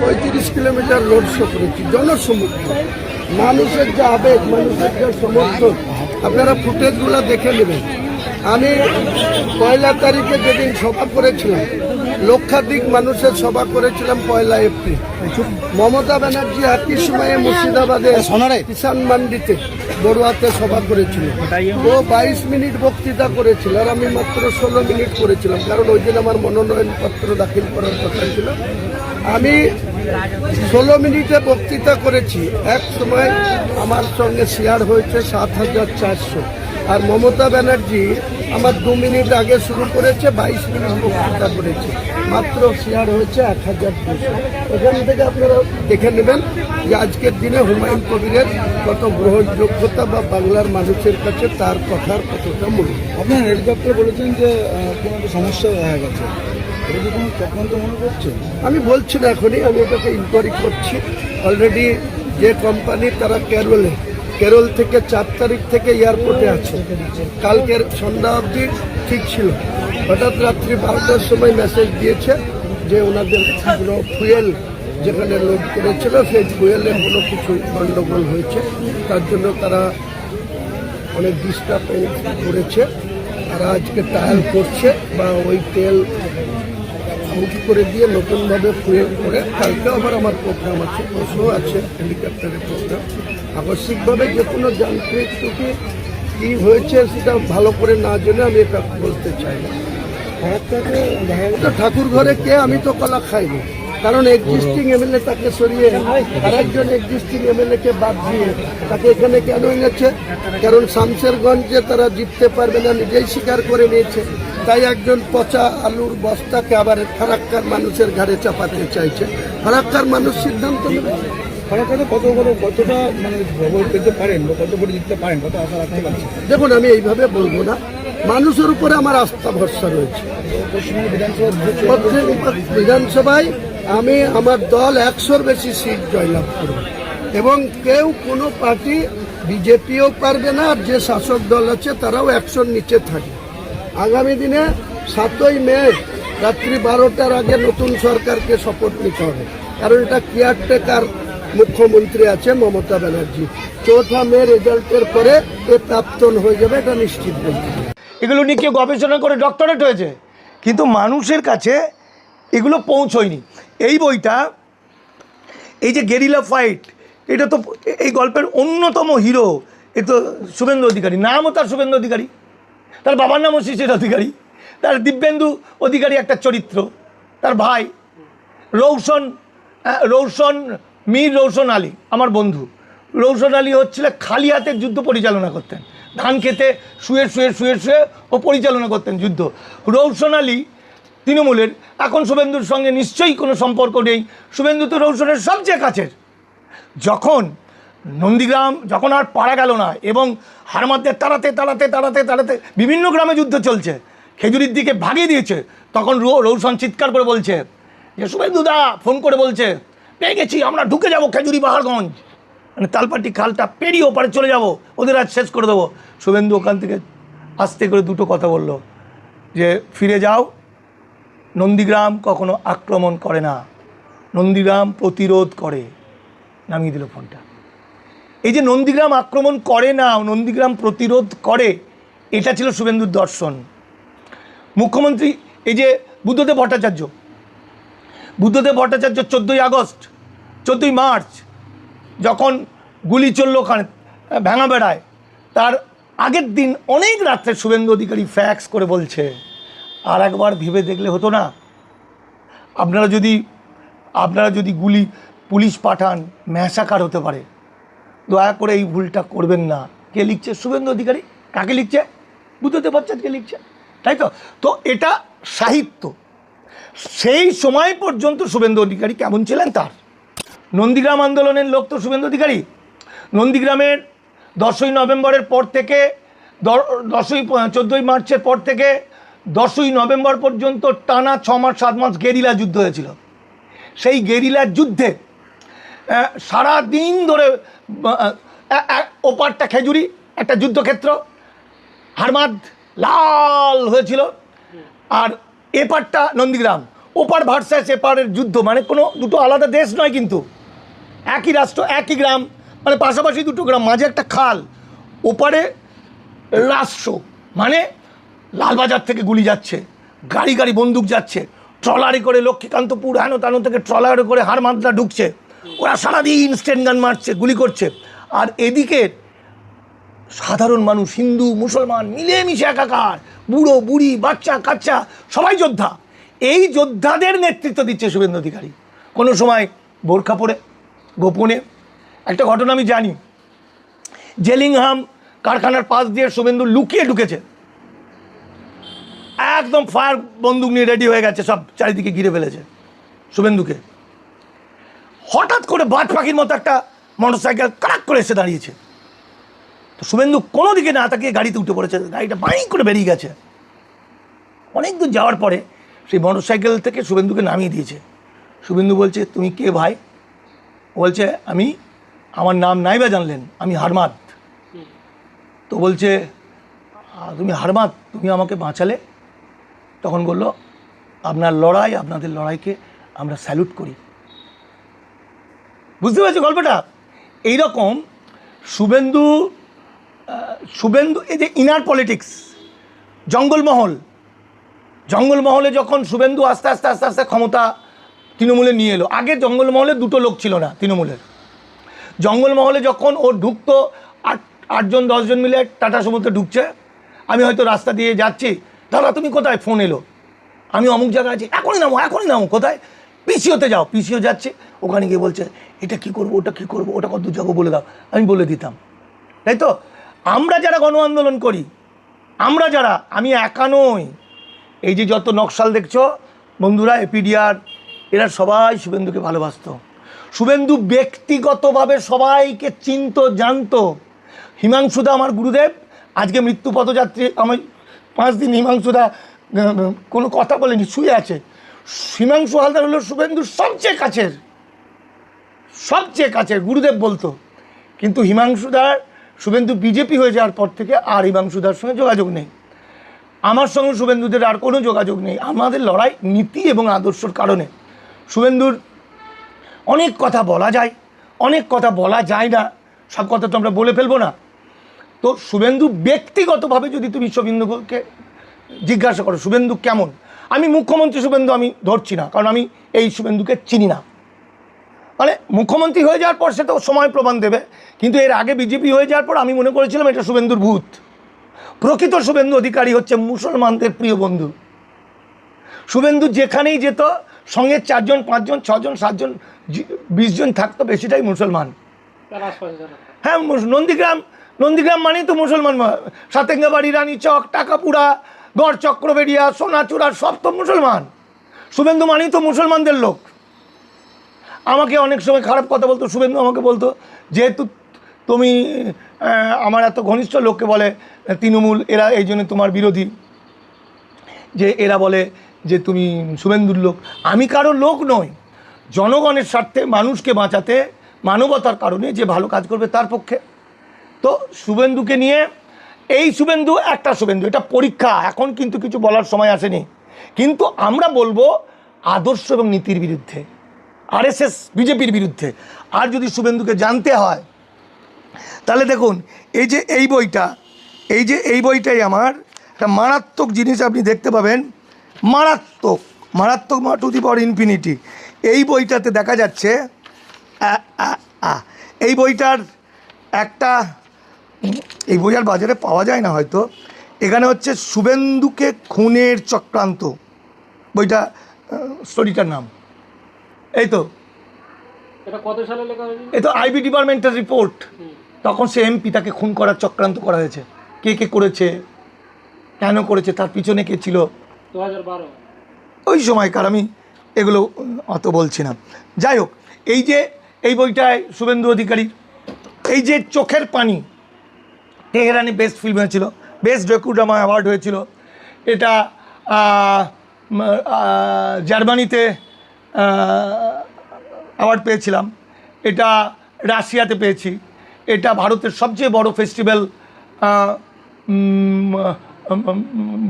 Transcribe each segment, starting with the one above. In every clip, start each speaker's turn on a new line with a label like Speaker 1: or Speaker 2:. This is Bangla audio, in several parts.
Speaker 1: 35 কিলোমিটার রোড শো করেছি, জনসমুদ্র, মানুষের যে আবেগ, মানুষের যে সমর্থন, আপনারা ফুটেজগুলো দেখে নেবেন। আমি 1 তারিখে যেদিন সভা করেছিলাম, লক্ষাধিক মানুষের সভা করেছিলাম 1 এপ্রিল। মমতা ব্যানার্জি একই সময়ে মুর্শিদাবাদে কিষাণ মান্ডিতে বড়ুয়াতে সভা করেছিল। ও 22 মিনিট বক্তৃতা করেছিল আর আমি মাত্র 16 মিনিট করেছিলাম, কারণ ওই দিন আমার মনোনয়নপত্র দাখিল করার কথা ছিল। আমি 16 মিনিটে বক্তৃতা করেছি। এক সময় আমার সঙ্গে শেয়ার হয়েছে 7,400, আর মমতা ব্যানার্জি আমার 2 মিনিট আগে শুরু করেছে, 22 মিনিট বক্তৃতা করেছে, মাত্র শেয়ার হয়েছে 1,200। এখান থেকে আপনারা দেখে নেবেন যে আজকের দিনে হুমায়ুন কবিরের কত গ্রহণযোগ্যতা বা বাংলার মানুষের কাছে তার কথার কতটা মূল্য।
Speaker 2: আপনার রেড দপ্তর বলেছেন যে কোনো একটা সমস্যা দেখা গেছে, এটা কি কোনো চক্রান্ত মনে করছে?
Speaker 1: আমি বলছি না এখনই, আমি এটাকে ইনকোয়ারি করছি। অলরেডি যে কোম্পানি তারা কেরল থেকে 4 তারিখ থেকে এয়ারপোর্টে আছে, কালকের সন্ধ্যা অবধি ঠিক ছিল। হঠাৎ রাত্রি 12টার সময় মেসেজ দিয়েছে যে ওনাদের কোনো ফুয়েল যেখানে লোড করেছিল সেই ফুয়েলের কোনো কিছু গণ্ডগোল হয়েছে, তার জন্য তারা অনেক ডিস্টার্ব করেছে। তারা আজকে ট্রায়াল করছে বা ওই তেল আউট করে দিয়ে নতুনভাবে ফুয়েল করে, কালকে আবার আমার প্রোগ্রাম আছে, ওষুধ আছে, হেলিকপ্টারের প্রোগ্রাম। আবশ্যিকভাবে যে কোনো যান্ত্রিক ত্রুটি কী হয়েছে সেটা ভালো করে না জেনে আমি এটা বলতে চাই না। ঠাকুর ঘরে কে, আমি তো কলা খাইনি, কারণ এক্সিস্টিং এমএলএ তাকে সরিয়ে আরেকজন এক্সিস্টিং এমএলএকে বাদ দিয়ে তাকে এখানে কেন এনেছে? কারণ শামশেরগঞ্জে তারা জিততে পারবে না, নিজেই স্বীকার করে নিয়েছে। তাই একজন পচা আলুর বস্তাকে আবার ফারাক্কার মানুষের ঘাড়ে চাপাতে চাইছে। ফারাক্কার মানুষ সিদ্ধান্ত নেবে।
Speaker 2: ফারাক্কাতে কতটা মানে খবর পেতে পারেন বা কত করে জিততে পারেন, কত আশা রাখতে পারছেন?
Speaker 1: দেখুন, আমি এইভাবে বলবো না, মানুষের উপরে আমার আস্থা ভরসা রয়েছে। বিধানসভায় আমি আমার দল 100-র বেশি সিট জয়লাভ করব, এবং কেউ কোনো পার্টি বিজেপিও পারবে না, আর যে শাসক দল আছে তারাও 100-র নিচে থাকে। আগামী দিনে 7ই মে রাত্রি 12টার আগে নতুন সরকারকে শপথ নিতে হবে, কারণ এটা কেয়ারটেকার মুখ্যমন্ত্রী আছে মমতা ব্যানার্জি। 4 মে রেজাল্টের পরে এ প্রাপ্তন হয়ে যাবে, এটা নিশ্চিত বলতে।
Speaker 3: এগুলো নিয়ে কেউ গবেষণা করে ডক্টরেট হয়েছে, কিন্তু মানুষের কাছে এগুলো পৌঁছয়নি। এই বইটা, এই যে গেরিলা ফাইট, এটা তো এই গল্পের অন্যতম হিরো এ তো শুভেন্দু অধিকারী। নামও তার শুভেন্দু অধিকারী, তার বাবার নামও শিশির অধিকারী, তার দিব্যেন্দু অধিকারী একটা চরিত্র, তার ভাই মীর রৌশন আলী আমার বন্ধু। রৌশন আলী হচ্ছিল খালি হাতের যুদ্ধ পরিচালনা করতেন, ধান খেতে শুয়ে শুয়ে শুয়ে শুয়ে ও পরিচালনা করতেন যুদ্ধ। রৌশন আলী তৃণমূলের, এখন শুভেন্দুর সঙ্গে নিশ্চয়ই কোনো সম্পর্ক নেই। শুভেন্দু তো রৌশনের সবচেয়ে কাছের। যখন নন্দীগ্রাম যখন আর পারা গেল না এবং হারমাদদের তাড়াতে বিভিন্ন গ্রামে যুদ্ধ চলছে, খেজুরির দিকে ভাগিয়ে দিয়েছে, তখন রৌশন চিৎকার করে বলছে যে শুভেন্দুদা ফোন করে বলছে, পেয়ে গেছি, আমরা ঢুকে যাব খেজুরি পাহাড়গঞ্জ, মানে তালপাটি খালটা পেরিয়ে ওপারে চলে যাব, ওদের আজ শেষ করে দেবো। শুভেন্দু ওখান থেকে আস্তে করে দুটো কথা বলল যে ফিরে যাও, নন্দীগ্রাম কখনো আক্রমণ করে না, নন্দীগ্রাম প্রতিরোধ করে। নামিয়ে দিল ফোনটা। এই যে নন্দীগ্রাম আক্রমণ করে না, নন্দীগ্রাম প্রতিরোধ করে, এটা ছিল শুভেন্দুর দর্শন। মুখ্যমন্ত্রী এই যে বুদ্ধদেব ভট্টাচার্য 14ই আগস্ট 14ই মার্চ যখন গুলি চলল ওখানে ভাঙাবেড়ায়, তার আগের দিন অনেক রাত্রে শুভেন্দু অধিকারী ফ্যাক্স করে বলছে, আর একবার ভেবে দেখলে হতো না, আপনারা যদি গুলি পুলিশ পাঠান ম্যাসাকার হতে পারে, দয়া করে এই ভুলটা করবেন না। কে লিখছে? শুভেন্দু অধিকারী। কাকে লিখছে? বুদ্ধদেব ভট্টাচার্যকে লিখছে, তাই তো? তো এটা সাহিত্য। সেই সময় পর্যন্ত শুভেন্দু অধিকারী কেমন ছিলেন? তার নন্দীগ্রাম আন্দোলনের লোক তো শুভেন্দু অধিকারী। নন্দীগ্রামের 10ই নভেম্বরের পর থেকে 14ই মার্চের পর থেকে 10ই নভেম্বর পর্যন্ত টানা 6 মাস 7 মাস গেরিলা যুদ্ধ হয়েছিল। সেই গেরিলার যুদ্ধে সারা দিন ধরে ওপারটা খেজুরি একটা যুদ্ধক্ষেত্র, হারমাদ লাল হয়েছিল, আর এপারটা নন্দীগ্রাম, ওপার ভার্সাস এপারের যুদ্ধ, মানে কোনো দুটো আলাদা দেশ নয়, কিন্তু একই রাষ্ট্র, একই গ্রাম, মানে পাশাপাশি দুটো গ্রাম, মাঝে একটা খাল, ওপারে রাষ্ট্র, মানে লালবাজার থেকে গুলি যাচ্ছে, গাড়ি গাড়ি বন্দুক যাচ্ছে, ট্রলারে করে লক্ষ্মীকান্তপুর হেন তেন থেকে ট্রলারে করে হারমাদরা ঢুকছে, ওরা সারাদিন স্টেন গান মারছে, গুলি করছে। আর এদিকে সাধারণ মানুষ, হিন্দু মুসলমান মিলেমিশে একাকার, বুড়ো বুড়ি বাচ্চা কাচ্চা সবাই যোদ্ধা। এই যোদ্ধাদের নেতৃত্ব দিচ্ছে শুভেন্দু অধিকারী, কোনো সময় বোরখা পরে গোপনে। একটা ঘটনা আমি জানি, জেলিংহাম কারখানার পাশ দিয়ে শুভেন্দু লুকিয়ে ঢুকেছে, একদম ফায়ার বন্দুক নিয়ে রেডি হয়ে গেছে, সব চারিদিকে ঘিরে ফেলেছে শুভেন্দুকে। হঠাৎ করে বাজ পাখির মতো একটা মোটরসাইকেল কারাক করে এসে দাঁড়িয়েছে, তো শুভেন্দু কোনো দিকে না তাকিয়ে গাড়িতে উঠে পড়েছে, গাড়িটা বাইক করে বেরিয়ে গেছে। অনেক দূর যাওয়ার পরে সেই মোটরসাইকেল থেকে শুভেন্দুকে নামিয়ে দিয়েছে। শুভেন্দু বলছে, তুমি কে ভাই? বলছে, আমার নাম নাইবা জানলেন, আমি হারমাদ। তো বলছে, তুমি হারমাদ, তুমি আমাকে বাঁচালে? তখন বলল, আপনার লড়াই, আপনাদের লড়াইকে আমরা স্যালুট করি। বুঝতে পারছো গল্পটা? এইরকম শুভেন্দু এই যে ইনার পলিটিক্স, জঙ্গলমহলে যখন শুভেন্দু আস্তে আস্তে আস্তে আস্তে ক্ষমতা তৃণমূলে নিয়ে এলো। আগে জঙ্গলমহলে দুটো লোক ছিল না তৃণমূলের। জঙ্গলমহলে যখন ও ঢুকতো, 8-10 জন মিলে টাটা সমুদ্রে ঢুকছে, আমি হয়তো রাস্তা দিয়ে যাচ্ছি, দাদা তুমি কোথায়? ফোন এলো, আমি অমুক জায়গায় আছি, এখনই নামো। কোথায়? পিসিওতে যাও। পিসিও যাচ্ছে, ওখানে গিয়ে বলছে, এটা কী করবো, ওটা কী করবো, ওটা কত যাবো বলে দাও। আমি বলে দিতাম। তাই তো আমরা যারা গণ আন্দোলন করি, আমি একা নই, এই যে যত নকশাল দেখছো বন্ধুরা, এপিডিআর, এরা সবাই শুভেন্দুকে ভালোবাসত। শুভেন্দু ব্যক্তিগতভাবে সবাইকে চিনত, জানতো। হিমাংশুদা আমার গুরুদেব, আজকে মৃত্যু পথযাত্রী, আমি 5 দিন হিমাংশুদা কোনো কথা বলেনি, শুয়ে আছে। হিমাংশু হালদার হলো শুভেন্দুর সবচেয়ে কাছের গুরুদেব বলতো। কিন্তু শুভেন্দু বিজেপি হয়ে যাওয়ার পর থেকে আর হিমাংশুদার সঙ্গে যোগাযোগ নেই। আমার সঙ্গে শুভেন্দুদের আর কোনো যোগাযোগ নেই। আমাদের লড়াই নীতি এবং আদর্শর কারণে। শুভেন্দুর অনেক কথা বলা যায়, অনেক কথা বলা যায় না, সব কথা তো আমরা বলে ফেলবো না। তো শুভেন্দু ব্যক্তিগতভাবে যদি তুমি শুভেন্দুকে জিজ্ঞাসা করো শুভেন্দু কেমন, আমি মুখ্যমন্ত্রী শুভেন্দু আমি ধরছি না, কারণ আমি এই শুভেন্দুকে চিনি না। মানে মুখ্যমন্ত্রী হয়ে যাওয়ার পর সে তো সময় প্রমাণ দেবে, কিন্তু এর আগে বিজেপি হয়ে যাওয়ার পর আমি মনে করেছিলাম এটা শুভেন্দুর ভূত। প্রকৃত শুভেন্দু অধিকারী হচ্ছে মুসলমানদের প্রিয় বন্ধু। শুভেন্দু যেখানেই যেত, সঙ্গে 4 জন 5 জন 6 জন 7 জন 20 জন থাকতো, বেশিটাই মুসলমান। হ্যাঁ, নন্দীগ্রাম মানেই তো মুসলমান। সাতেঙ্গাবাড়ি, রানীচক, টাকাপুরা, গড় চক্রবেড়িয়া, সোনাচূড়া সব তো মুসলমান। শুভেন্দু মানেই তো মুসলমানদের লোক। আমাকে অনেক সময় খারাপ কথা বলতো শুভেন্দু, আমাকে বলতো, যেহেতু তুমি আমার এত ঘনিষ্ঠ লোককে বলে তৃণমূল, এরা এই জন্য তোমার বিরোধী, যে এরা বলে যে তুমি শুভেন্দুর লোক। আমি কারোর লোক নই, জনগণের স্বার্থে, মানুষকে বাঁচাতে, মানবতার কারণে যে ভালো কাজ করবে তার পক্ষে। তো শুভেন্দুকে নিয়ে, এই শুভেন্দু একটা শুভেন্দু, এটা পরীক্ষা, এখন কিন্তু কিছু বলার সময় আসেনি। কিন্তু আমরা বলবো আদর্শ এবং নীতির বিরুদ্ধে, আরএসএস বিজেপির বিরুদ্ধে। আর যদি শুভেন্দুকে জানতে হয় তাহলে দেখুন, এই বইটাই আমার একটা মারাত্মক জিনিস আপনি দেখতে পাবেন, মারাত্মক টু দি পাওয়ার ইনফিনিটি। এই বইটাতে দেখা যাচ্ছে, এই বইটার এই বই আর বাজারে পাওয়া যায় না হয়তো, এখানে হচ্ছে শুভেন্দুকে খুনের চক্রান্ত, বইটা স্টোরিটার নাম। এই তো
Speaker 4: এটা কত সালে লেখা হয়েছে?
Speaker 3: এই তো আইবি ডিপার্টমেন্টের রিপোর্ট। তখন সে এমপি, তাকে খুন করার চক্রান্ত করা হয়েছে। কে করেছে, কেন করেছে, তার পিছনে কে ছিল,
Speaker 4: 2012
Speaker 3: ওই সময়কার, আমি এগুলো অত বলছি না। যাই হোক, এই বইটায় শুভেন্দু অধিকারী, এই যে চোখের পানি, তেহরানে বেস্ট ফিল্ম হয়েছিল, বেস্ট ডকুডামা অ্যাওয়ার্ড হয়েছিল। এটা জার্মানিতে অ্যাওয়ার্ড পেয়েছিলাম, এটা রাশিয়াতে পেয়েছি, এটা ভারতের সবচেয়ে বড় ফেস্টিভ্যাল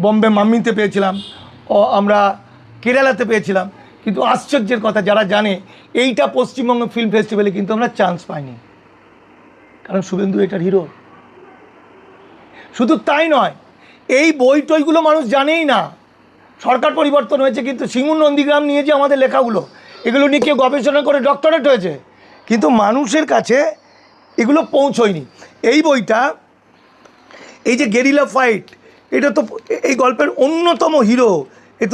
Speaker 3: বম্বে মাম্মিতে পেয়েছিলাম। আমরা কেরালাতে পেয়েছিলাম, কিন্তু আশ্চর্যের কথা যারা জানে এইটা পশ্চিমবঙ্গ ফিল্ম ফেস্টিভ্যালে কিন্তু আমরা চান্স পাইনি, কারণ শুভেন্দু এটার হিরো। শুধু তাই নয়, এই বই টইগুলো মানুষ জানেই না। সরকার পরিবর্তন হয়েছে, কিন্তু সিঙ্গুর নন্দীগ্রাম নিয়ে যে আমাদের লেখাগুলো, এগুলো নিয়ে কেউ গবেষণা করে ডক্টরেট হয়েছে, কিন্তু মানুষের কাছে এগুলো পৌঁছয়নি। এই বইটা, এই যে গেরিলা ফাইট, এটা তো এই গল্পের অন্যতম হিরো